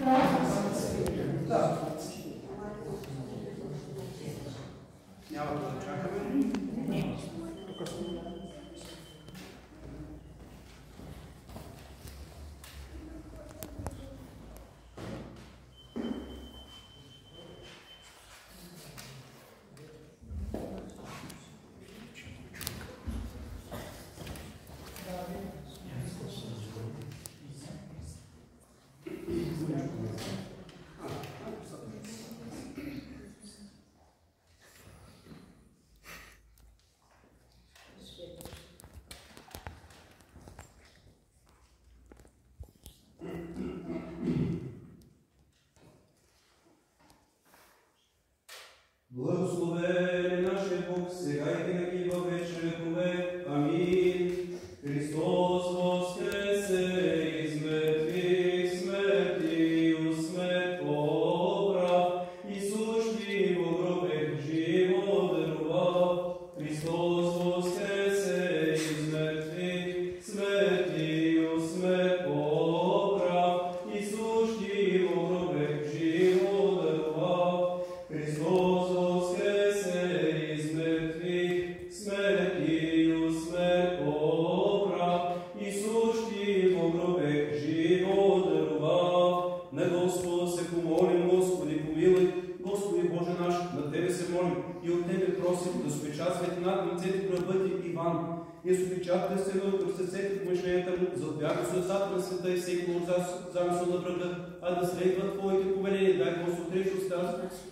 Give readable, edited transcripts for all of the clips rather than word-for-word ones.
Да. Няма да чакаме. Благословен нашия Бог, сега и винаги във вечни векове. Амин. Христос воскресе из мертвих, смертию смърт побра, и сущи во гробе живот дарува. Христос воскресе из мертвих, смертию смърт побра, и сущи во гробе живот дарува. Христос воскресе из мертвих, смертию смърт побра, и сущи во гробе живот дарува. На Господа се помолим, Господи, помилуй. Господи Боже наш, на Тебе се молим и от Тебе просим да спечатвате над лицето прабъти Иван и спечатате се в сърцето помишленията му, за отбяга светата на света и всеки замисъл на врага, а да следва Твоите повеления. Дай Господ речи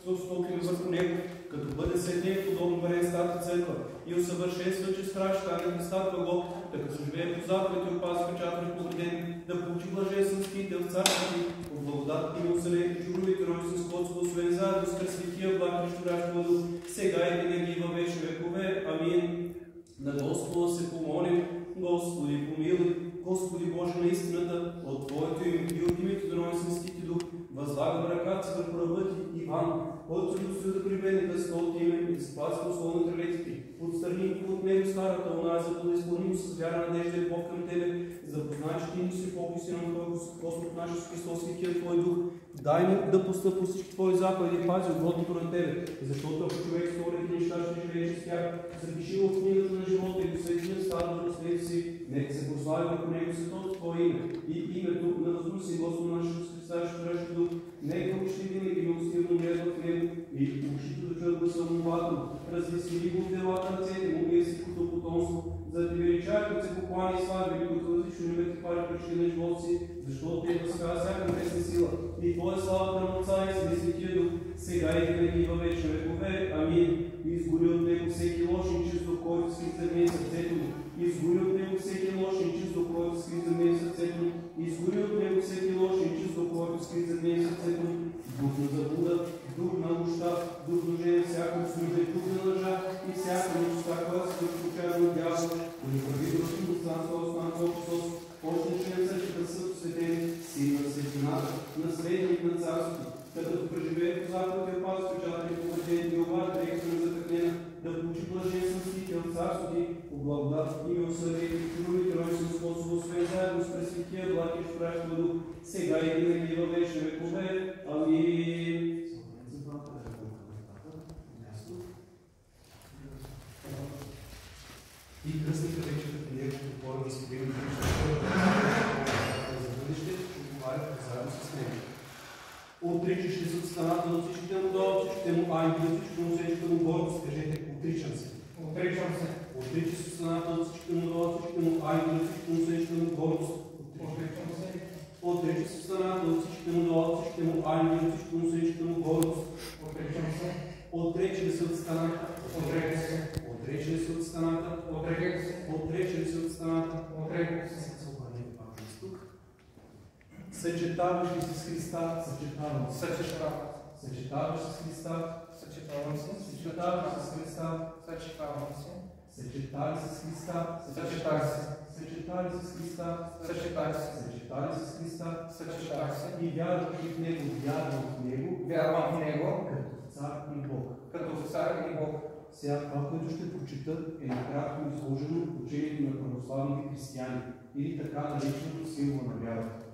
от столками върху него, като бъде светен подобно варен старата църква и усъвършенства, че страж стане Христа Богов, да като живее по заповед и опази печата неповредени, да получи блаженствен спител в царството ти, по благодат и милосърдие, чудовите роди с Господство, освен заедно с кръстникия благ и щурящ дух, сега и винаги във вечни векове. Амин. На Господа се помолим. Господи, помилуй. Господи Боже на истината, от Твоето име и от името на Истинските дух, възлагам ръката си върху ръбът ти, Иван, който се достои да прибегне да своето име и да спази условно крилетите. Отстрани от него старата онази, за да изпълним с вяра, надежда и любов към Тебе, за да познай, че Ти не си по-истинен от Твой Господ наш Христос и Твой дух. Дай му да постъпва по всички Твои заповеди и пази угодното на Тебе, защото ако човек стори неща, ще живее с тях, запиши в книгата на живота и посвети на старото наследие си, нека се прослави върху него светото Твое име и името на възможност Господ наш Христос, щурящ дух, нека учи винаги милостивно гледа в него и ушите да чуят гласа му владно, развесели го в делата на ръцете му и езикото потомство, за да ти величаят, като се поклани и слави, като различно име ти хвали причини на живота си, защото Ти възкара всяка небесна сила и Твоя слава на Отца и Сина и Светия Дух, сега и винаги във вечни векове. Амин. Изгори от него всеки лош и чист дух, който скрит за мен сърцето му. Изгори от него всеки лош и чист дух, който скрит за мен сърцето му. Изгори от него всеки лош и чист дух, който скрит за мен сърцето му. Дух на заблуда, дух на лъжа, дух на жена, всяко служа и дух на лъжа и всяка нечиста, която се включава от дявола, коли правителство на Царство Христос, почне член същата съд светен, син на светлината, наследник на царството, като преживее по заповед и опази печата и поведение и обада, ректорна закътнена, да получи блаженствен спител в царството ти, по благодат и милосърдие и чудовите роди с Способ, освен заедно с пресветлия благ и щурящ дух, сега и винаги във вечни векове. Амин. И кръстника вече като него говоря да споделим за бъдеще, ще отговарят заедно с него. Отричаш ли се от страната на всичките му дела, всичките му ангели, всичките му сечета му гордост, кажете, отричам се. Отричам се. Отричаш се от страната на всичките му дела, всичките му ангели, всичките му сечета му гордост. Отричам се. Отричаш се от страната на всичките му дела, всичките му ангели, всичките му сечета му гордост. Отричам се. Отрече ли се от страната? Отрека се. Отрече ли се от страната? Отрека се. Отрече ли се от страната? Отрека се. Съчетаваш ли се с Христа? Съчетавам се. Съчетавам. Съчетаваш се с Христа? Съчетавам се. Съчетаваш се с Христа? Съчетавам се. Съчетали се с Христа? Съчетах се. Съчетали се с Христа? Съчетах се. Съчетали се с Христа? Съчетах се. И вярвам в Него, вярвам в Него, Вярвам в Него, като в Цар и Бог. като в Цар и Бог. Сега това, което ще прочита, е накратко изложено в учението на православните християни или така нареченото символ на вярата.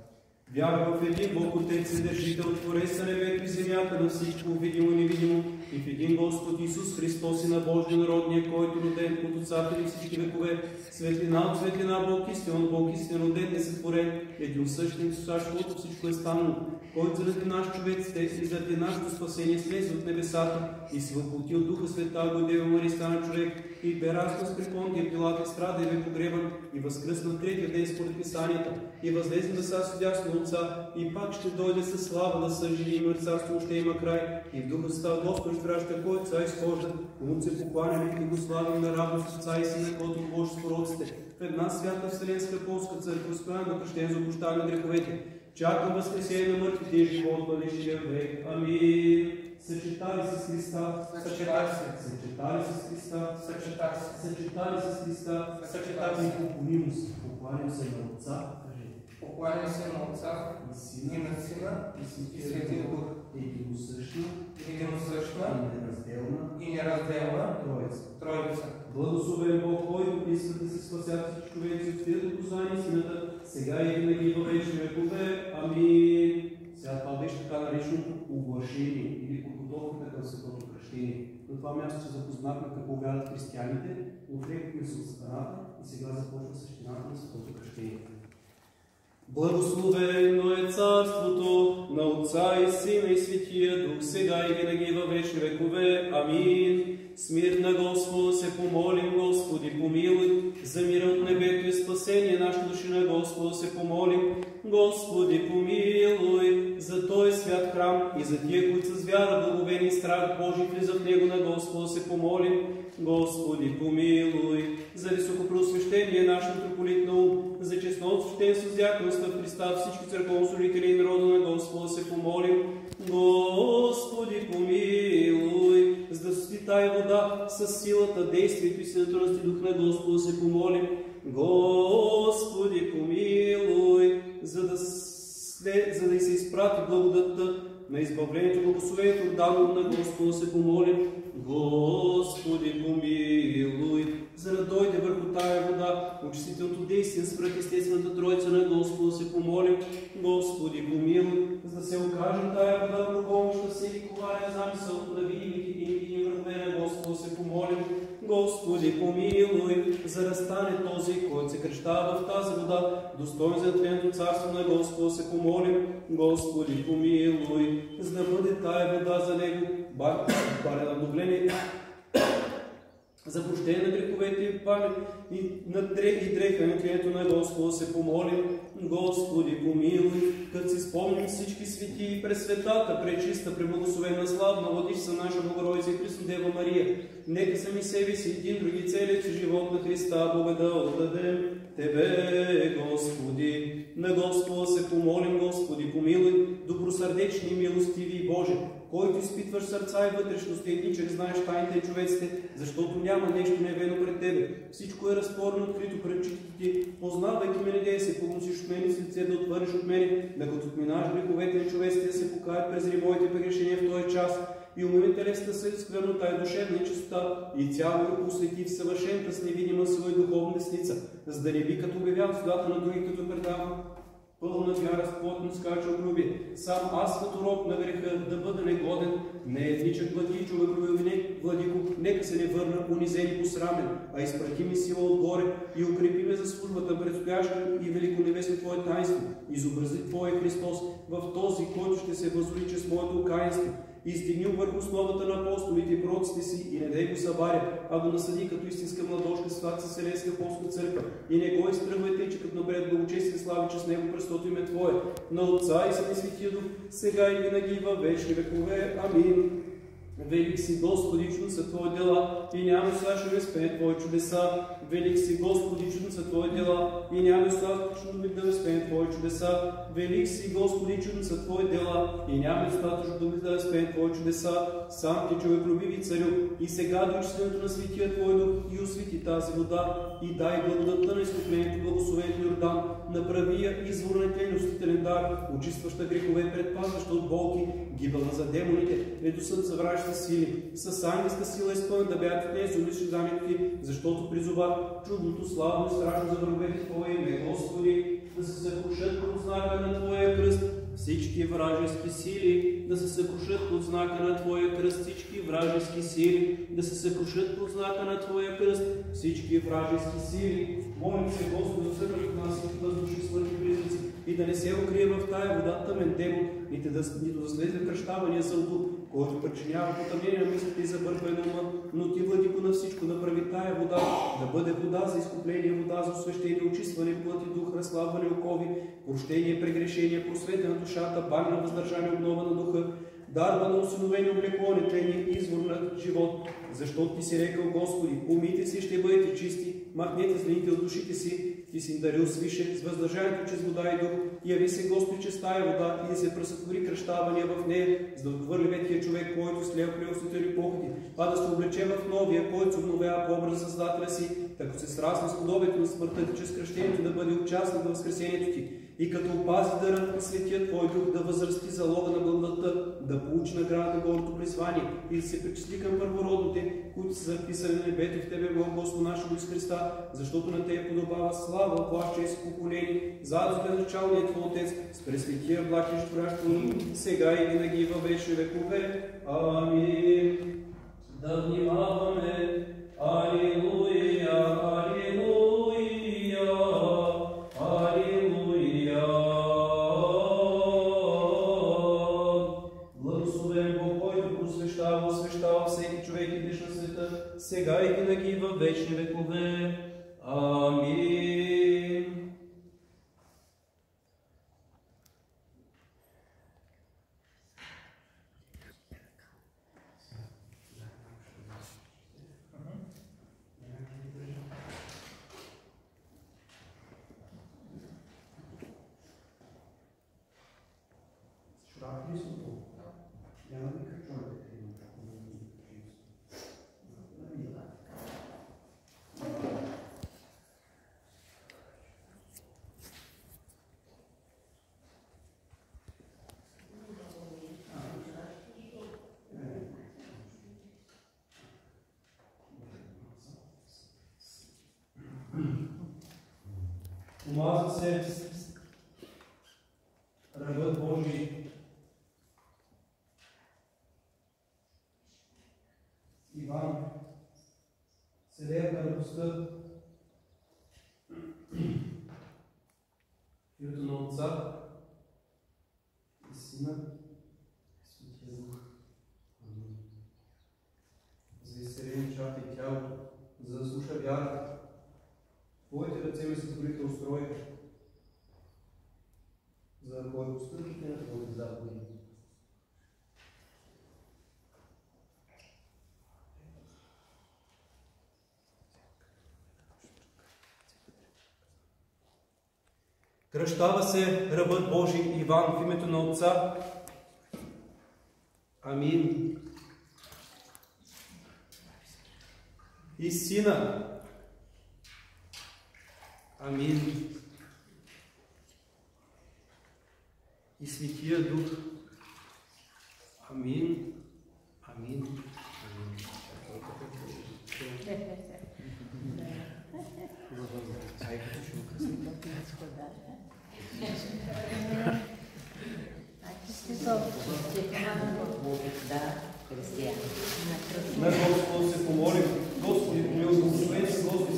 Вярвам в един Бог Отец и Държител, Творец на небето и земята, на всичко видимо и невидимо, и в един Господ Исус Христос и на Божия народния, който роден от Отцата и всички векове, светлина от светлина, Бог истин от Бог истин, роден, несътворен, един същен, защото всичко е станало, който заради наш човек и заради нашето спасение слезе от небесата и се въплоти от Духа Света, го Дева Мария стана човек и бе разпъл с при Понтия Пилат, страда и бе погребан и възкръсна третия ден според Писанията и възлезе да са седясно от Отца и пак ще дойде със слава да съжи и царство още има край и в Духа става Господ ще праща, който Отца изхожда, комуто се покланяме и го славим на радост Отца и Сина, който Божи с пророците, в една свята Вселенска Полска църква, успяна да кръщен за прощаване на греховете. Чакам възкресение на мъртвите и живот бъдещия век. Амин. Съчетали с Христа, Съчетали се. съчетали с Христа, Съчетали се. съчетали с Христа, Съчетали се. поклоним се на Отца, Покланям се на Отца и Сина, и на Сина и Светия Дух. единосъщна, Единосъщна и неразделна и неразделна Троица. Троица. Благословен Бог, който иска да се спасят всички човеци от святото послание и Сината, сега и винаги във вечни векове. Амин. Сега това беше така нареченото оглашение или подготовката към светото кръщение. На това място се запознахме какво вярват християните, отрекохме се от сатаната и сега започва същината на светото кръщение. Благословено е царството на Отца и Сина и Светия Дух, сега и винаги във вечни векове. Амин. С мир на Господа се помолим, Господи, помилуй, за мира от небето и спасение наши души на Господа се помолим, Господи, помилуй, за този свят храм и за тия, които с вяра, благовени и страх Божий влиза в него на Господа се помолим, Господи, помилуй, за високопросвещение наш митрополит Наум, за честното свещенство с дяконство в Христа, всички църковнослужители и народа на Господа се помолим, Господи, помилуй, за да свети тая вода с силата, действието и силата Дух на Господа се помолим, Господи, помилуй, за да и се изпрати благодатта на избавлението, благословението, дано на Господа се помолим, Господи, помилуй, за да дойде върху тая вода очистителното действие, свръхестествената Троица на Господа се помолим, Господи, помилуй, за да се окаже тая вода в помощ на всеки коварен замисъл на видимите и невидими врагове на Господа се помолим, Господи, помилуй, за да стане този, който се кръщава в тази вода, достоен за тленото царство на Господа се помолим, Господи, помилуй, за да бъде тая вода за него, баре на обновление, за прощение на греховете и памет и дреха на тлението на Господа се помолим, Господи, помилуй, като си спомним всички свети и през светата, пречиста, преблагословена, славна, владичица наша Богородица и Христо Дева Мария, нека сами себе си един други целият си живот на Христа Бога да отдадем Тебе, Господи. На Господа се помолим, Господи, помилуй, добросърдечни и милостиви Боже, който изпитваш сърца и вътрешности, едничък знаеш тайните и човеците, защото няма нещо невено пред Тебе. Всичко е разтворено, открито пред очите Ти. Познавайки ме, не се погносиш от мене с лице, да отвърнеш от мене, докато отминаш греховете на човеците, да се покаят през моите прегрешения в този час. И умиме телесната се сквернота и душевна и чистота, и цяло го посвети в съвършента с невидима сила и духовна десница, за да не би като обявявам свята на други, като предавам пълна вяра с плотно скача огрубие. Сам аз като роб на греха да бъда негоден, не едничък влади човекови владико, нека се не върна унизен и посрамен, а изпрати ми сила отгоре и укрепи ме за службата предстояща и велико небесно Твое таинство. Изобрази Твое Христос в този, който ще се възлича с моето окаянство. Издигни върху основата на апостолите и пророците си и не дай го събаря, а го насъди като истинска младожка с Святата Вселенска апостолска църква. И не го изтръгвайте, че като напред благочестие слави, че с него престото име Твое, на Отца и Сина и Светия Дух, сега и винаги във вечни векове. Амин. Велик си, Господи, чудно са Твои дела и няма слаша безпене Твои чудеса. Велик си, Господи, чудно са Твои дела и няма достатъчно да безпене Твои чудеса. Велик си, Господи, чудно са Твои дела и няма достатъчно да безпене Твои чудеса. Сам Ти, човеколюбиви Царю, и сега до очистението на Светия Твой Дух и освети тази вода и дай благодатта на изкуплението, благословението Йордан, направи я извор на тлен растителен дар, очистваща грехове, предпазваща от болки, гибелна за демоните, недосъд за вражните сили, с ангелска сила изпълнен да бяят в нея зулиши заметки, защото призова чудното, славно и страшно за враговете Твое име, Господи. да се съкрушат под знака на Твоя кръст всички вражески сили, да се съкрушат под знака на Твоя кръст всички вражески сили, да се съкрушат под знака на Твоя кръст всички вражески сили. Молим се, Господи, да събрат от нас всички въздушни смъртни призраци и да не се укрие в тая вода тъмен демон, нито да слезе кръщавания зълдух, който причинява потъмнение на мислите и забъркване на ума, но Ти, Владико на всичко, направи тая вода да бъде вода за изкупление, вода за освещение, очистване, плът и дух, разслабване окови, прощение, прегрешение, просвета на душата, баня на въздържание, обнова на духа, дарба на усиновение, облекло, нетление, извор на живот. Защото Ти си рекал, Господи, умийте се, ще бъдете чисти, махнете злините от душите си, Ти си им дарил свише с въздържанието чрез вода и дух, яви се, Господи, чрез тая вода и да се пресътвори кръщавания в нея, за да отвърли ветхия човек, който слея плевостите или похоти, а да се облече в новия, който се обновява по образ Създателя си, така се срасне с подобието на смъртта Ти, чрез кръщението да бъде участник в възкресението Ти. И като опази дърът на светия Твой дух, да възрасти залога на благодатта, да получи награда на горното призвание и да се причисли към първородните, които са записани на небето в Тебе, Господи наш Иисус Христа, защото на Тебе подобава слава, власт, чест и поколение, заедно с безначалният Твой Отец, с пресветия благ и житворящ, сега и винаги във вечни векове. Амин. Да внимаваме. Алилуя, алилуя, алилуя. Благословен Бог, който просвещава, освещава всеки човек и диш на света, сега и винаги във вечни векове. Амин. Омаза се рабът Божий, Иван, селеят на радостта, в името на Отца и Сина и Светия Дух. Амин. За изцеление чата и тялото, за да слуша вярата, Твоите ръце ми сътворите устрой, за да ходя постъпите на Твоите заповеди. Кръщава се рабът Божий Иван в името на Отца. Амин. И Сина. Амин. И Светия Дух. Амин. Амин. Амин. На Господа се помолим. Господи, помилуй, благословен си, Господи,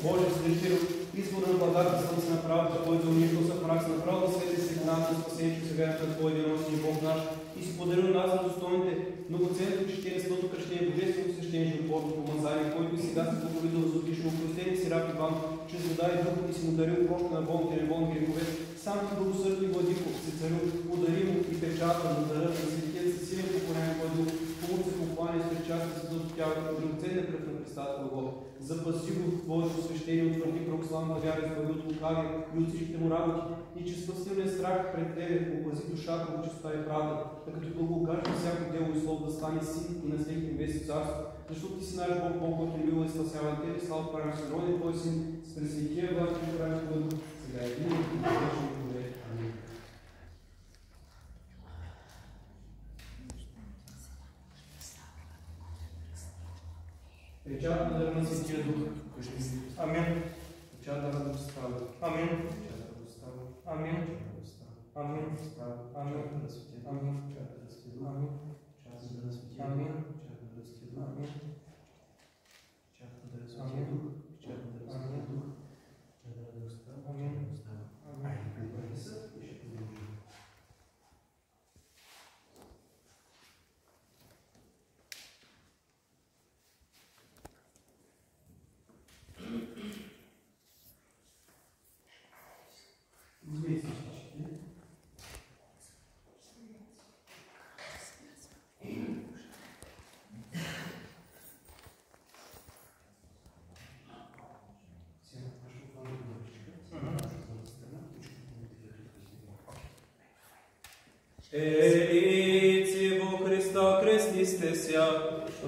Божия Святител, избор на благата, слънце на правата, който за унищал са в мрак, се направил да свети сигналът на спасението, сега на Твой единосен Бог наш, и си подарил нас на достойните, многоценното чтение, святото кръщение, божествено свещение, животворно помазание, който и сега се благовидал за отлично опростени си раб Иван, чрез вода и дух, и си му дарил прошка на болните и неволни грехове. Сам Ти благосърдни Владико, се царю, удари му и печата на дара на светият със силен покорен Твой дух, помощ се покланя с причастие с дълго тяло, драгоценна кръв на Христа Твоего. Запаси го в Твоето свещение, утвърди православна вяра и Твоя от лукавия и от всичките му работи, и че спасилният страх пред Тебе опази душата му, чистота и правда, така като благоукажи всяко дело и слово да стане син и наследник небесно царство, защото Ти си наш Бог, Бог, който милува и спасява Тебе, слава правим си роден Твой син, с пресветия власт и правим Твой дух, сега и винаги и в вечни векове. Амин. Печат на дърна Светия Дух. Амин. Печат да става. Амин. Печат да става. Елици во Христа крестни сте ся,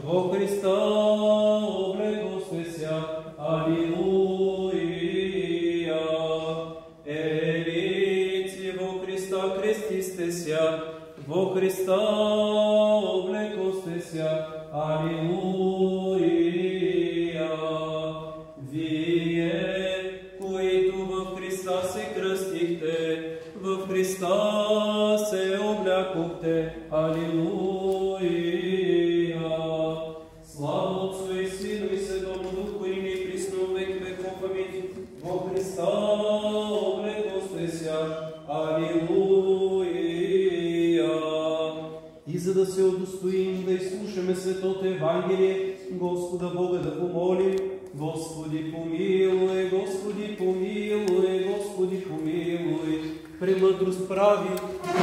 во Христа облеко сте ся, Алилуия. Елици во Христа крестни сте ся, во Христа облеко сте ся, Алилуия. Вие, които в Христа се кръстихте, в Христа се облякохте. Алилуия. Слава Отцу и Сину и Святому Духу, и нима и присно во веки веков. Амин. Во Христа облеко сте ся. Алилуия. И за да се удостоим да изслушаме Светото Евангелие, Господа Бога да помолим. Господи помилуй, Господи помилуй, Господи помилуй. Премъдрост прави, да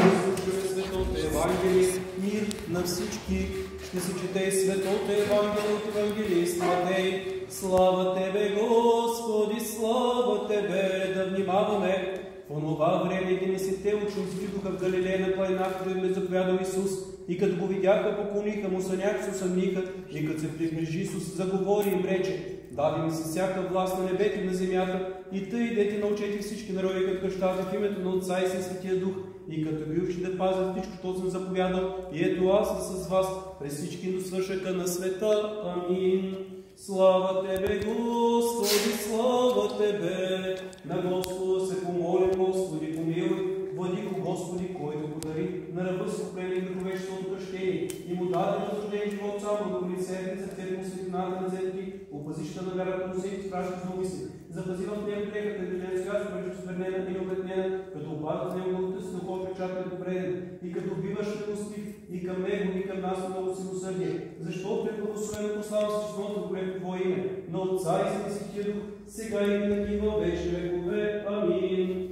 изслушаме Светото Евангелие, мир на всички. Ще се чете и Светото Евангелие от евангелист Матей. Слава Тебе, Господи, слава Тебе, да внимаваме. В онова време единесетте ученици идоха в Галилея на планината, да им е заповядал Исус. И като го видяха, поклониха му, някак се усъмниха. И като се приближи Исус, заговори им рече: даде ми се всяка власт на небето и на земята, и тъй идете научете всички народи, като кръщате в името на Отца и Святия Дух, и като ги учите да пазят всичко, което съм заповядал, и ето аз съм с вас през всички до свършъка на света. Амин. Слава Тебе, Господи, слава Тебе! На Господа се помолим, Господи, помилуй. Владико Господи, който подари на ръба си покрени греховечното кръщение и му даде възрожден живот само до лице, за Тебе светлината на земти, опазища на вярата му се и страшно зломисли. Запази в него грехата и ден свят, който сквернена и необетнена, като опазва в него благата си духов печатен преден, и като биваш милостив и към него, и към нас много силосърдие. Защото е благословено послава с честното големо Твое име, на Отца и на Святия Дух, сега и винаги във вечни векове. Амин.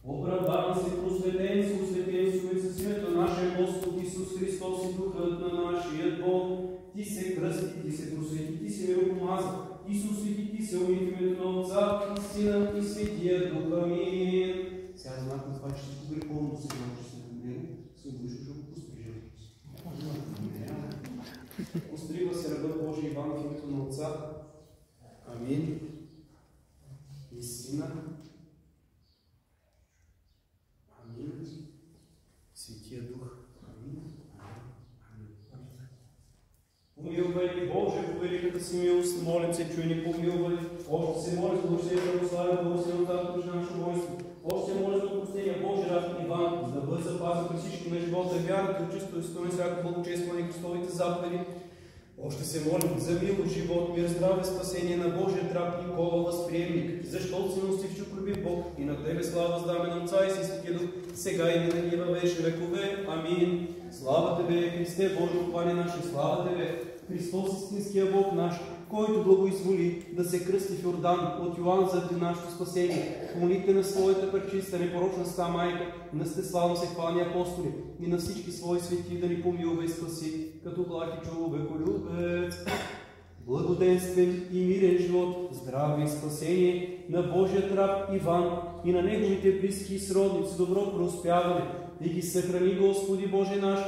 Оправдан си, просветен си, осветен си с името на нашия Господ Исус Христос и Духът на нашия Бог. Ти се кръсти, ти се просвети, ти се миропомаза, ти се освети, ти се умни в името на Отца и Сина и Светия Дух. Амин. Сега знак на това, че ще погреховно се научи се на него, се обръща, че го пусти живота си. Острива се ръбът Божий Иван в името на Отца. Амин. И Сина. Амин. Светия Дух. Амин. Помилвай ни, Боже, по великата си милост, молим се, чуй ни, помилвай. Още се моля за благословение, православие, благословение от Татото на наше воинство. Още се моля за отпустение, Боже, раждан Иван, за да бъде запазен при всички на живота, вярата, чисто и стои всяко благочестване и Христовите заповеди. Още се молим за милост, живот, мир, здраве, спасение на Божия трап Никола възприемник, защото си милостив, чуколюбив Бог, и на Тебе слава здаме на Отца и Святия Дух, сега и винаги във вечни векове. Амин. Слава Тебе, Христе, Боже, упование наше, слава Тебе, Христос, истинския Бог наш, който благоизволи да се кръсти в Йордан от Йоан заради нашето спасение. Помолите на своята пречиста, непорочна ста майка, на стеславно се хвални апостоли и на всички свои свети да ни помилва и спаси, като благ и човеколюбец. Благоденствен и мирен живот, здраве и спасение на Божия раб Иван и на неговите близки и сродници, добро преуспяване, и ги съхрани, Господи Боже наш,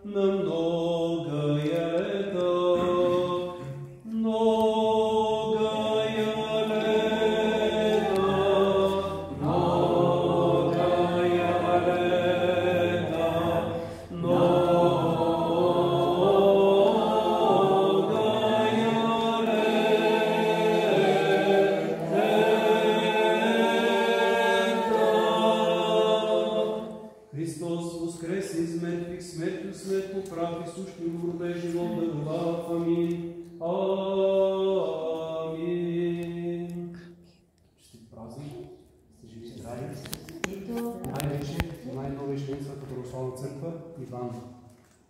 на многая лета.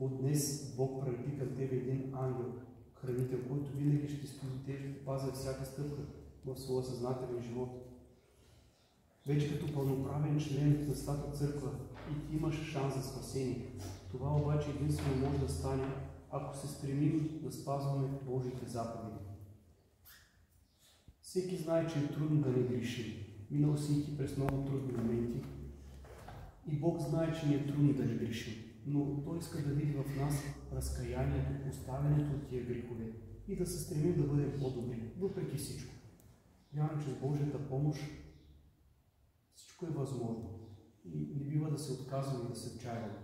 От днес Бог препи към тебе един ангел, хранител, който винаги ще стои те, ще пазя всяка стъпка в своя съзнателен живот. Вече като пълноправен член на Святата църква и ти имаш шанс за спасение. Това обаче единствено може да стане, ако се стремим да спазваме Божите заповеди. Всеки знае, че е трудно да не греши. Минал си и ти през много трудни моменти. И Бог знае, че ни е трудно да не грешим, но Той иска да види в нас разкаянието, оставянето от тия грехове и да се стремим да бъдем по-добри, въпреки всичко. Вярвам, че с Божията помощ всичко е възможно и не бива да се отказваме и да се отчаяваме.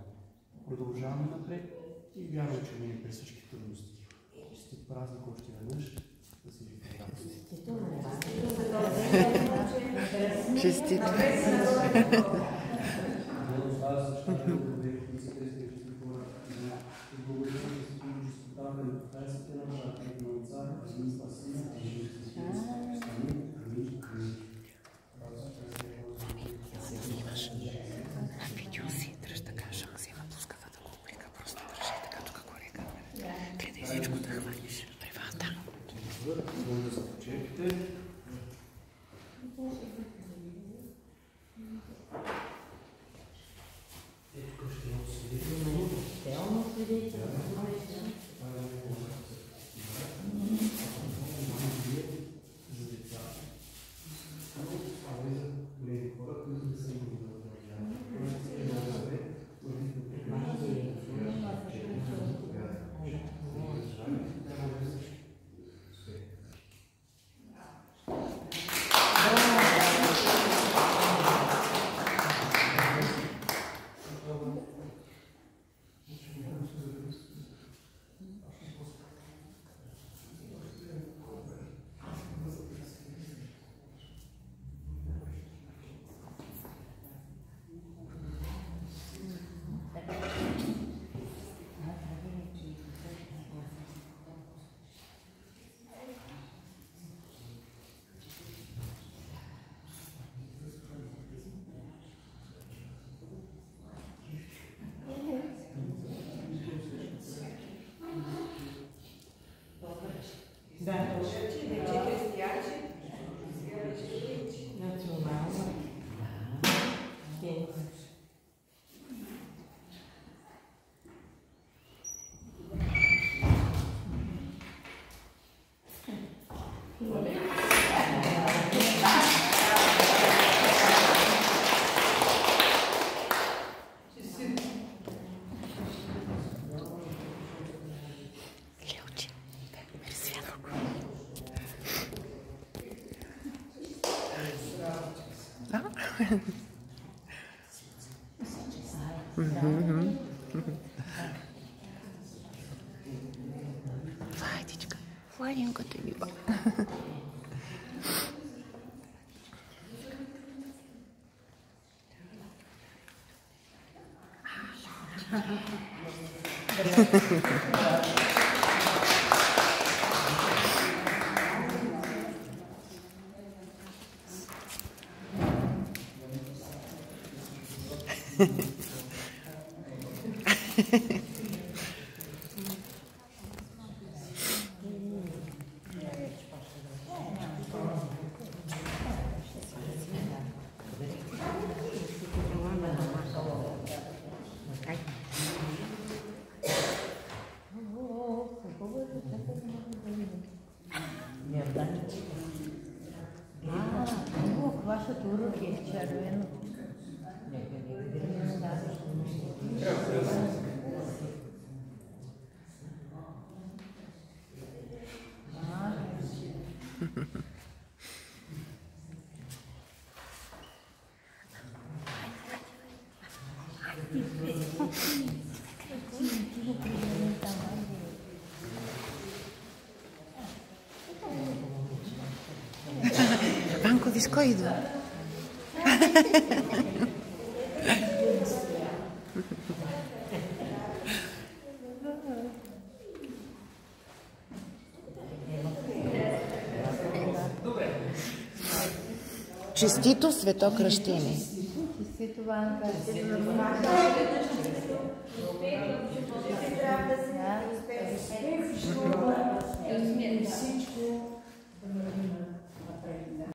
Продължаваме напред и вярвам, че минем през всички трудности. Честит празник още веднъж, да си ви предам. Честит! Видео си, дръж така, ще му взема пуската да го облека, просто държи така, тук го река. Гледай всичко да хваниш. Привата. Може да се почерпите. Ето ще е свидетел. За деца. А и за големи хора, които не са имали Владичка, Владеньката бива. Вашето руки е червено. Banco discoido. Честито свето кръщение. Честито, Ванка.